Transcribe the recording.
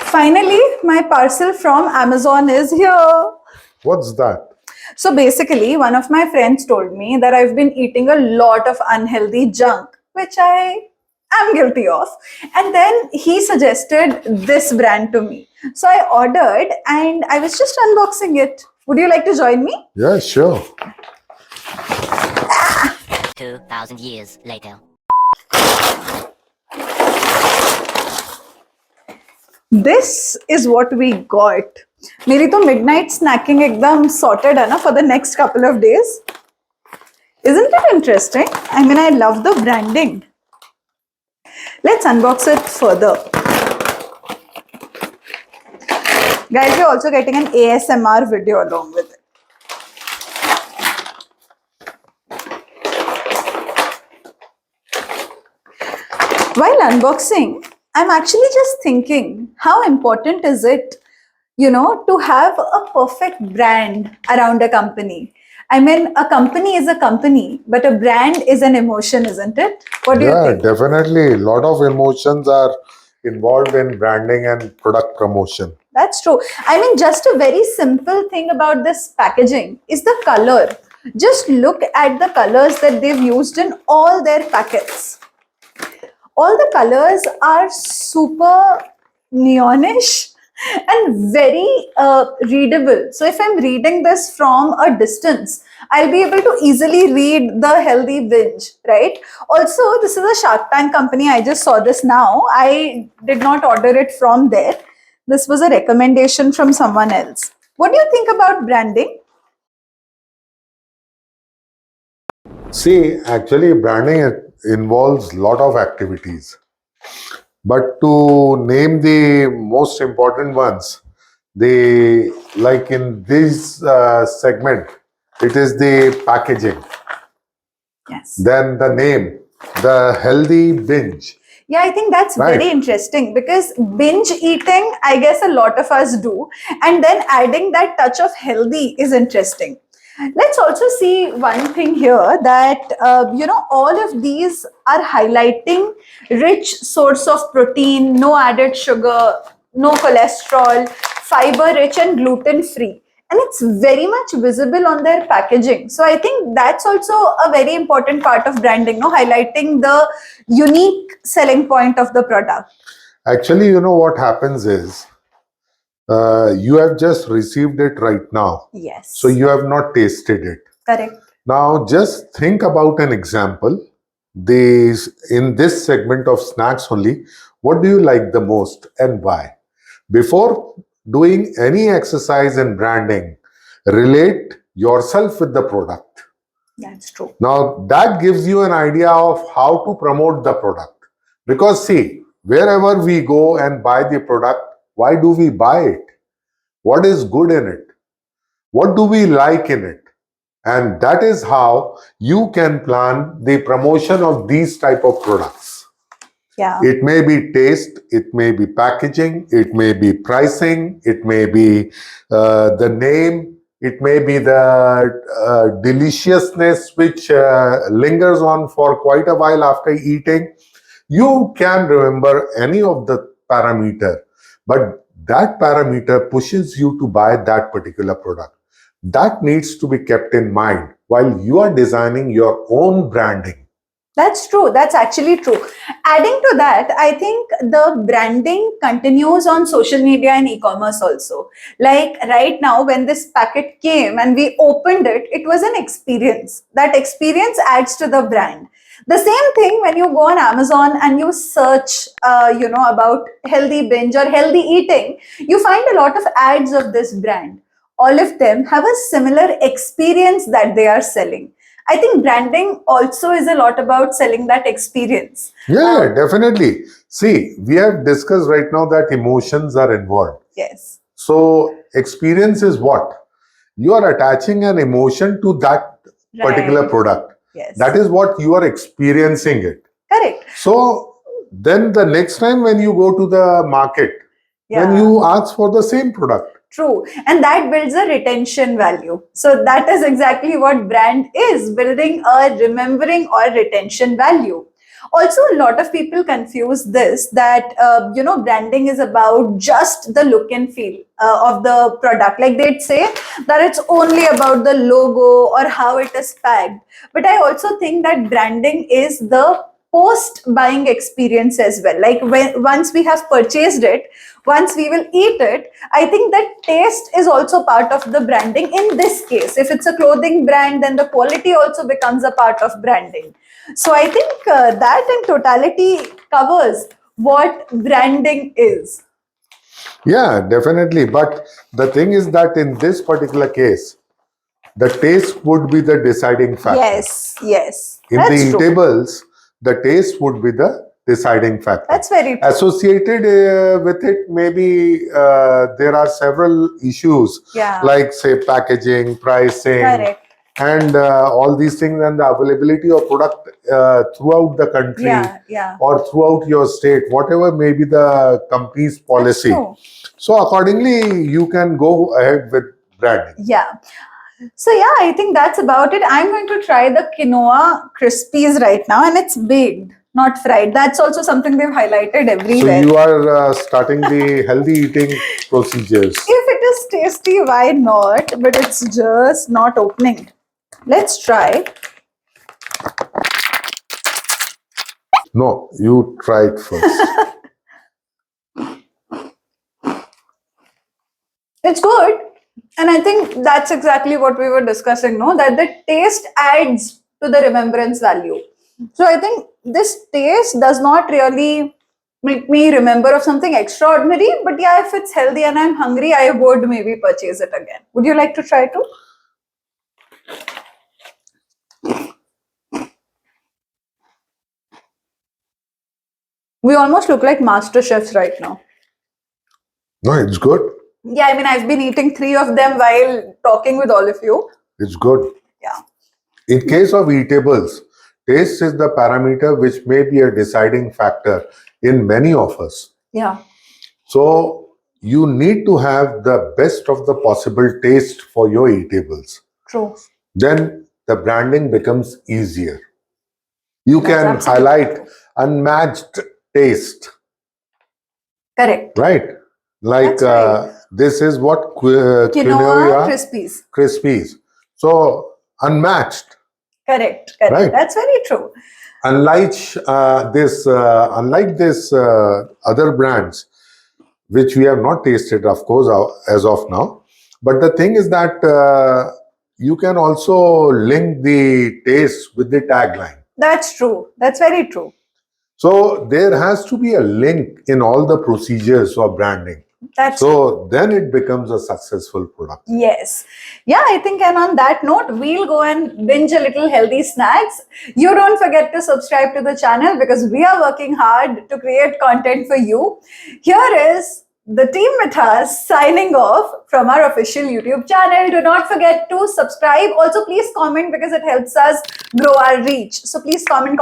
Finally, my parcel from Amazon is here. What's that? So basically, one of my friends told me that I've been eating a lot of unhealthy junk, which I am guilty of. And then he suggested this brand to me. So I ordered and I was just unboxing it. Would you like to join me? Yeah, sure. 2,000 years later. This is what we got. मेरी तो midnight snacking एकदम sorted है ना for the next couple of days. Isn't it interesting? I mean, I love the branding. Let's unbox it further. Guys, we're also getting an ASMR video along with it. While unboxing, I'm actually just thinking, how important is it, to have a perfect brand around a company? I mean, a company is a company, but a brand is an emotion, isn't it? What do you Yeah, think? definitely. A lot of emotions are involved in branding and product promotion. That's true. I mean, just a very simple thing about this packaging is the color. Just look at the colors that they've used in all their packets. All the colors are super neonish and very readable. So if I'm reading this from a distance, I'll be able to easily read the healthy binge, right? Also, this is a Shark Tank company. I just saw this now. I did not order it from there. This was a recommendation from someone else. What do you think about branding? See, actually, branding involves a lot of activities. But to name the most important ones, the like in this segment, it is the packaging, Yes. then the name, the healthy binge. Yeah, I think that's Right. very interesting because binge eating, I guess a lot of us do. And then adding that touch of healthy is interesting. Let's also see one thing here that, all of these are highlighting rich source of protein, no added sugar, no cholesterol, fiber rich and gluten free. And it's very much visible on their packaging. So I think that's also a very important part of branding, no? Highlighting the unique selling point of the product. Actually, you know what happens is you have just received it right now. Yes. So you have not tasted it. Correct. Now, just think about an example. In this segment of snacks only, what do you like the most and why? Before doing any exercise in branding, relate yourself with the product. That's true. Now, that gives you an idea of how to promote the product. Because, see, wherever we go and buy the product, why do we buy it? What is good in it? What do we like in it? And that is how you can plan the promotion of these type of products. Yeah. It may be taste, it may be packaging, it may be pricing, it may be the name, it may be the deliciousness which lingers on for quite a while after eating. You can remember any of the parameter, but that parameter pushes you to buy that particular product. That needs to be kept in mind while you are designing your own branding. That's true. That's actually true. Adding to that, I think the branding continues on social media and e-commerce also. Like right now, when this packet came and we opened it, it was an experience. That experience adds to the brand. The same thing when you go on Amazon and you search, about healthy binge or healthy eating, you find a lot of ads of this brand. All of them have a similar experience that they are selling. I think branding also is a lot about selling that experience. Yeah, definitely. See, we have discussed right now that emotions are involved. Yes. So, experience is what? You are attaching an emotion to that particular Right. product. Yes. That is what you are experiencing it. Correct. So, then the next time when you go to the market, then Yeah. you ask for the same product. True. And that builds a retention value. So that is exactly what brand is, building a remembering or retention value. Also, a lot of people confuse this that branding is about just the look and feel of the product. Like they'd say that it's only about the logo or how it is packed. But I also think that branding is the post buying experience as well. Like when once we have purchased it, once we will eat it, I think that taste is also part of the branding. In this case, if it's a clothing brand, then the quality also becomes a part of branding. So I think that in totality covers what branding is. Yeah, definitely. But the thing is that in this particular case, the taste would be the deciding factor. Yes, In that's the true. eatables, the taste would be the deciding factor. That's very true. Associated with it, maybe there are several issues Yeah. like, say, packaging, pricing, Correct. and all these things, and the availability of product throughout the country Yeah. or throughout your state, whatever may be the company's policy. True. So accordingly, you can go ahead with branding. Yeah. So yeah, I think that's about it. I'm going to try the quinoa crispies right now, and it's baked, not fried. That's also something they've highlighted So everywhere. you are starting the healthy eating procedures. If it is tasty, why not? But it's just not opening. Let's try. No, you try it first. It's good. And I think that's exactly what we were discussing, no? That the taste adds to the remembrance value. So I think this taste does not really make me remember of something extraordinary, but yeah, if it's healthy and I'm hungry, I would maybe purchase it again. Would you like to try too? We almost look like master chefs right now. No, it's good. Yeah, I mean, I've been eating 3 of them while talking with all of you. It's good. Yeah. In case of eatables, taste is the parameter which may be a deciding factor in many of us. Yeah. So you need to have the best of the possible taste for your eatables. True. Then the branding becomes easier. You That's can absolutely highlight true. unmatched taste, Correct. right? Like That's right. this is what Quinoa quinoa crispies. crispies. So unmatched, Correct. right? That's very true. Unlike this other brands, which we have not tasted, of course, as of now. But the thing is that you can also link the taste with the tagline. That's true. That's very true. So there has to be a link in all the procedures of branding. That's So then it becomes a successful product. Yes. Yeah, I think, and on that note, we'll go and binge a little healthy snacks. You don't forget to subscribe to the channel because we are working hard to create content for you. Here is the team Mithaas signing off from our official YouTube channel. Do not forget to subscribe. Also, please comment because it helps us grow our reach. So please comment.